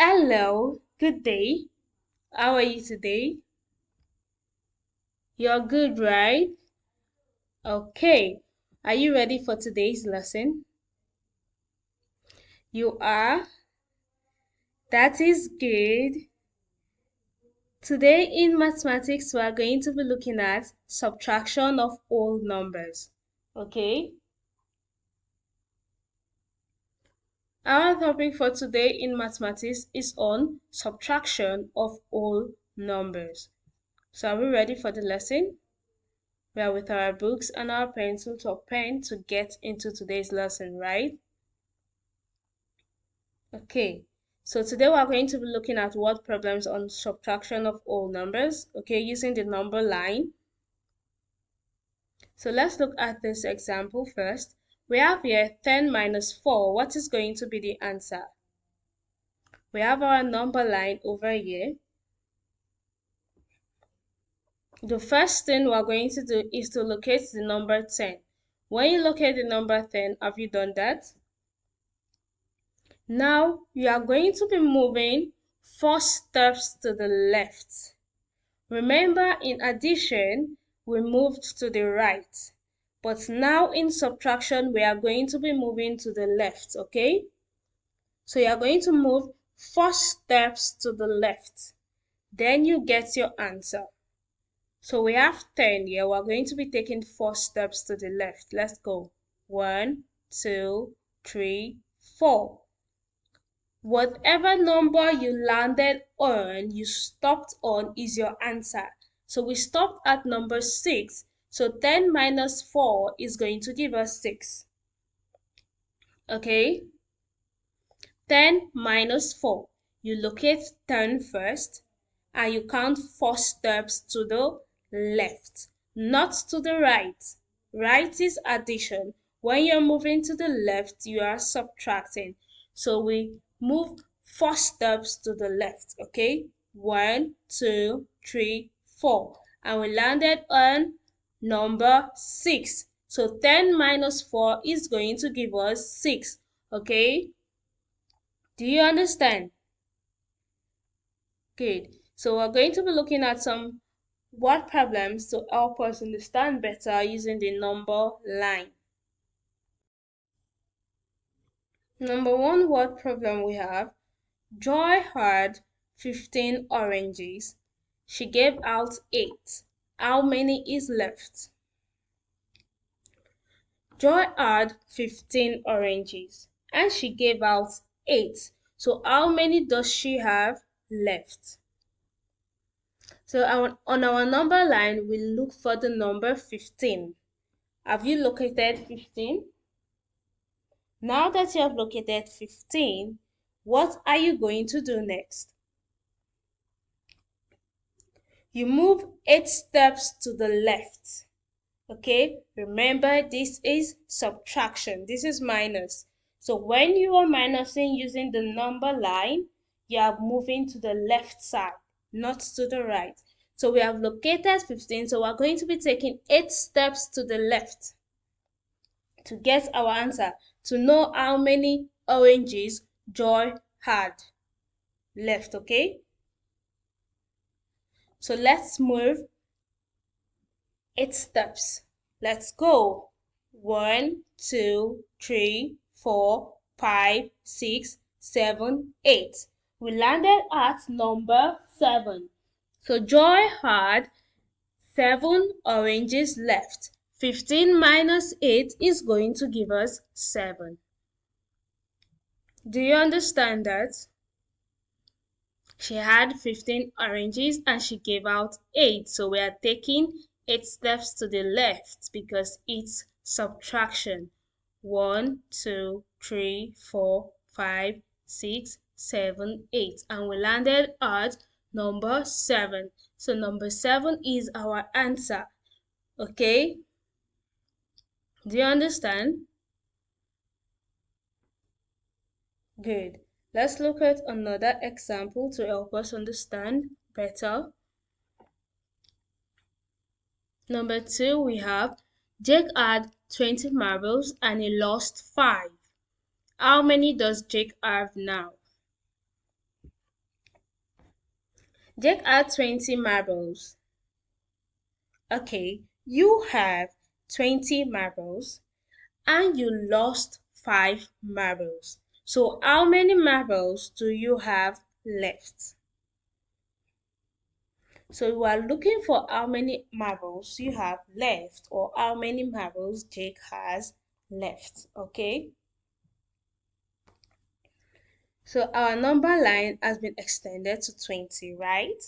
Hello, good day. How are you today? You're good, right? Okay. Are you ready for today's lesson? You are? That is good. Today in mathematics, we are going to be looking at subtraction of whole numbers. Okay? Our topic for today in mathematics is on subtraction of whole numbers. So are we ready for the lesson? We are with our books and our pencils or pen to get into today's lesson, right? Okay, so today we are going to be looking at word problems on subtraction of whole numbers, okay, using the number line. So let's look at this example first. We have here 10 minus 4. What is going to be the answer? We have our number line over here. The first thing we're going to do is to locate the number 10. When you locate the number 10, have you done that? Now you are going to be moving 4 steps to the left. Remember, in addition, we moved to the right. But now in subtraction, we are going to be moving to the left, okay? So you are going to move 4 steps to the left. Then you get your answer. So we have 10 here. We're going to be taking 4 steps to the left. Let's go. 1, 2, 3, 4. Whatever number you landed on, you stopped on is your answer. So we stopped at number 6. So 10 minus 4 is going to give us 6. Okay? 10 minus 4. You locate 10 first and you count 4 steps to the left, not to the right. Right is addition. When you're moving to the left, you are subtracting. So we move 4 steps to the left, okay? 1, 2, 3, 4. And we landed on number 6. So 10 minus 4 is going to give us 6, okay? Do you understand? Good. So we're going to be looking at some word problems to help us understand better using the number line. Number 1 word problem we have: Joy had 15 oranges. She gave out 8. How many is left? Joy had 15 oranges and she gave out 8. So how many does she have left? So on our number line, we look for the number 15. Have you located 15? Now that you have located 15, what are you going to do next? You move 8 steps to the left. Okay, remember this is subtraction. This is minus. So when you are minusing using the number line, you are moving to the left side, not to the right. So we have located 15. So we're going to be taking 8 steps to the left to get our answer, to know how many oranges Joy had left, okay? So let's move 8 steps. Let's go. 1, 2, 3, 4, 5, 6, 7, 8. We landed at number 7. So Joy had 7 oranges left. 15 minus 8 is going to give us 7. Do you understand that? She had 15 oranges and she gave out 8. So we are taking 8 steps to the left because it's subtraction. 1, 2, 3, 4, 5, 6, 7, 8. And we landed at number 7. So number 7 is our answer. Okay? Do you understand? Good. Let's look at another example to help us understand better. Number 2, we have Jake had 20 marbles and he lost 5. How many does Jake have now? Jake had 20 marbles. Okay, you have 20 marbles and you lost 5 marbles. So how many marbles do you have left? So we are looking for how many marbles you have left or how many marbles Jake has left, okay? So our number line has been extended to 20, right?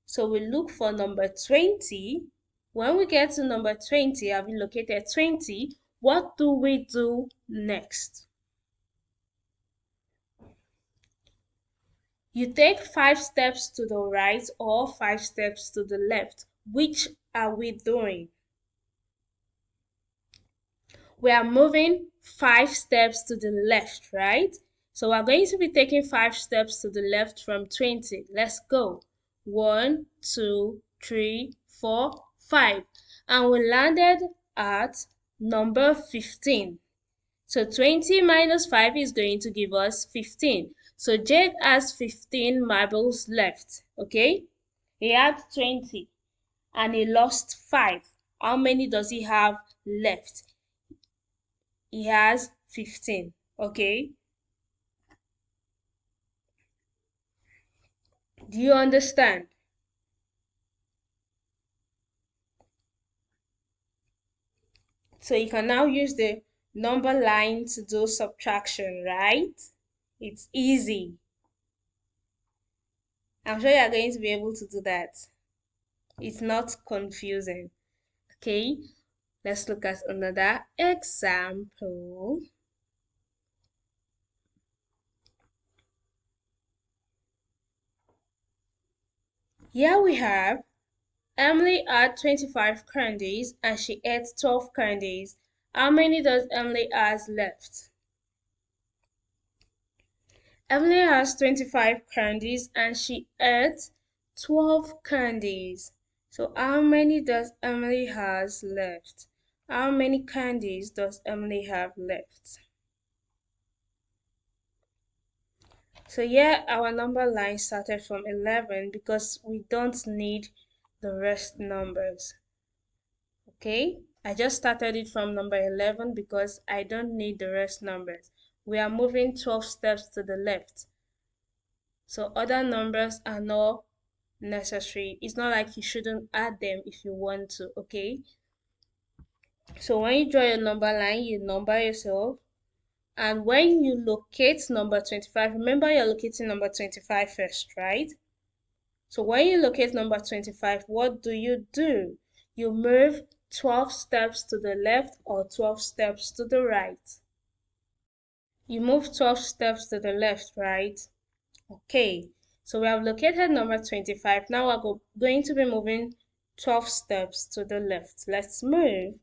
So we look for number 20. When we get to number 20, have we located 20? What do we do next? You take 5 steps to the right or 5 steps to the left. Which are we doing? We are moving 5 steps to the left, right? So we're going to be taking 5 steps to the left from 20. Let's go. 1, 2, 3, 4, 5. And we landed at number 15. So 20 minus 5 is going to give us 15. So Jake has 15 marbles left, okay? He had 20 and he lost 5. How many does he have left? He has 15, okay? Do you understand? So you can now use the number line to do subtraction, right? It's easy. I'm sure you're going to be able to do that. It's not confusing. Okay, let's look at another example. Here we have Emily had 25 candies and she ate 12 candies. How many does Emily has left? Emily has 25 candies and she ate 12 candies. So how many does Emily has left? How many candies does Emily have left? So yeah, our number line started from 11 because we don't need the rest numbers. Okay, I just started it from number 11 because I don't need the rest numbers. We are moving 12 steps to the left. So other numbers are not necessary. It's not like you shouldn't add them if you want to, okay? So when you draw your number line, you number yourself. And when you locate number 25, remember you're locating number 25 first, right? So when you locate number 25, what do? You move 12 steps to the left or 12 steps to the right. You move 12 steps to the left, right? Okay, so we have located number 25. Now we're going to be moving 12 steps to the left. Let's move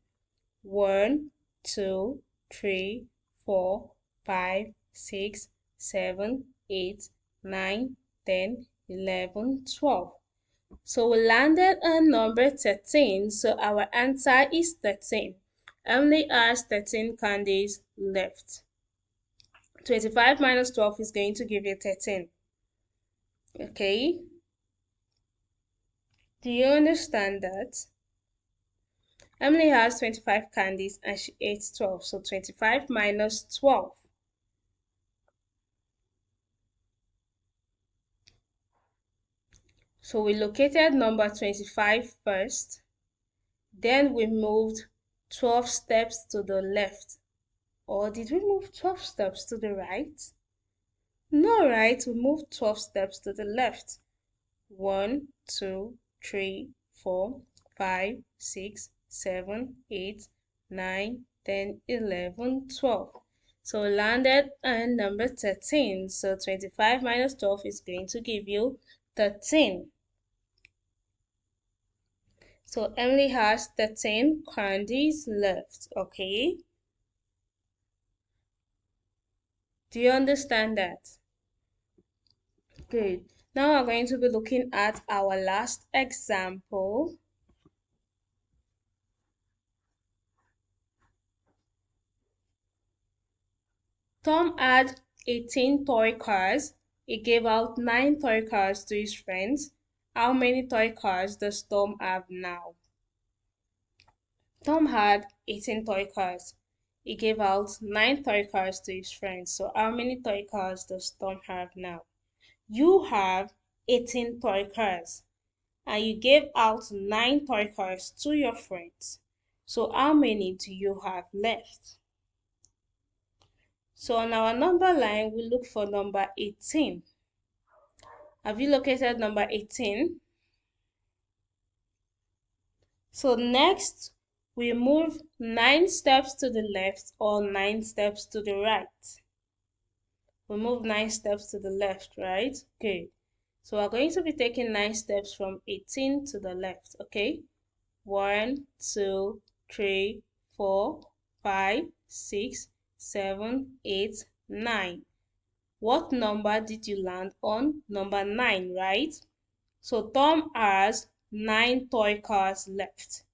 1, 2, 3, 4, 5, 6, 7, 8, 9, 10, 11, 12. So we landed on number 13. So our answer is 13. Emily has 13 candies left. 25 minus 12 is going to give you 13. Okay? Do you understand that? Emily has 25 candies and she ate 12. So 25 minus 12. So we located number 25 first. Then we moved 12 steps to the left. Or did we move 12 steps to the right? No, right? We moved 12 steps to the left. 1, 2, 3, 4, 5, 6, 7, 8, 9, 10, 11, 12. So we landed on number 13. So 25 minus 12 is going to give you 13. So Emily has 13 candies left, okay? Do you understand that? Good. Now we're going to be looking at our last example. Tom had 18 toy cars. He gave out 9 toy cars to his friends. How many toy cars does Tom have now? Tom had 18 toy cars. He gave out 9 toy cars to his friends. So how many toy cars does Tom have now? You have 18 toy cars and you gave out 9 toy cars to your friends. So how many do you have left? So on our number line, we look for number 18. Have you located number 18? So next, we move 9 steps to the left or 9 steps to the right. We move 9 steps to the left, right? Good. So we're going to be taking 9 steps from 18 to the left, okay? 1, 2, 3, 4, 5, 6, 7, 8, 9. What number did you land on? Number 9, right? So Tom has 9 toy cars left.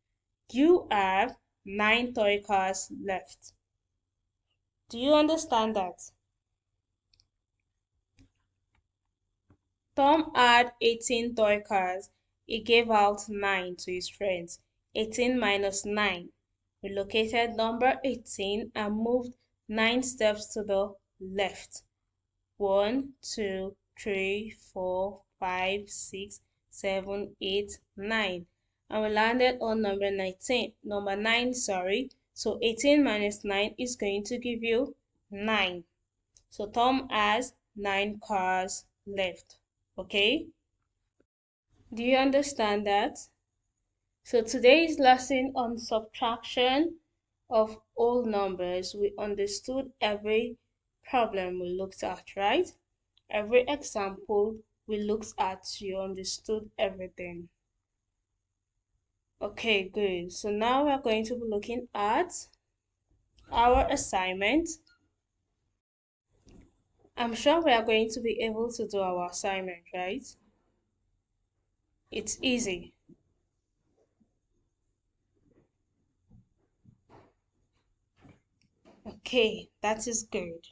You have 9 toy cars left. Do you understand that? Tom had 18 toy cars. He gave out 9 to his friends. 18 minus 9. We located number 18 and moved 9 steps to the left. 1, 2, 3, 4, 5, 6, 7, 8, 9. And we landed on number 19. Number 9, sorry. So 18 minus 9 is going to give you 9. So Tom has 9 cars left. Okay? Do you understand that? So today's lesson on subtraction of whole numbers, we understood every problem we looked at, right? Every example we looked at, you understood everything. Okay, good. So now we're going to be looking at our assignment. I'm sure we are going to be able to do our assignment, right? It's easy. Okay, that is good.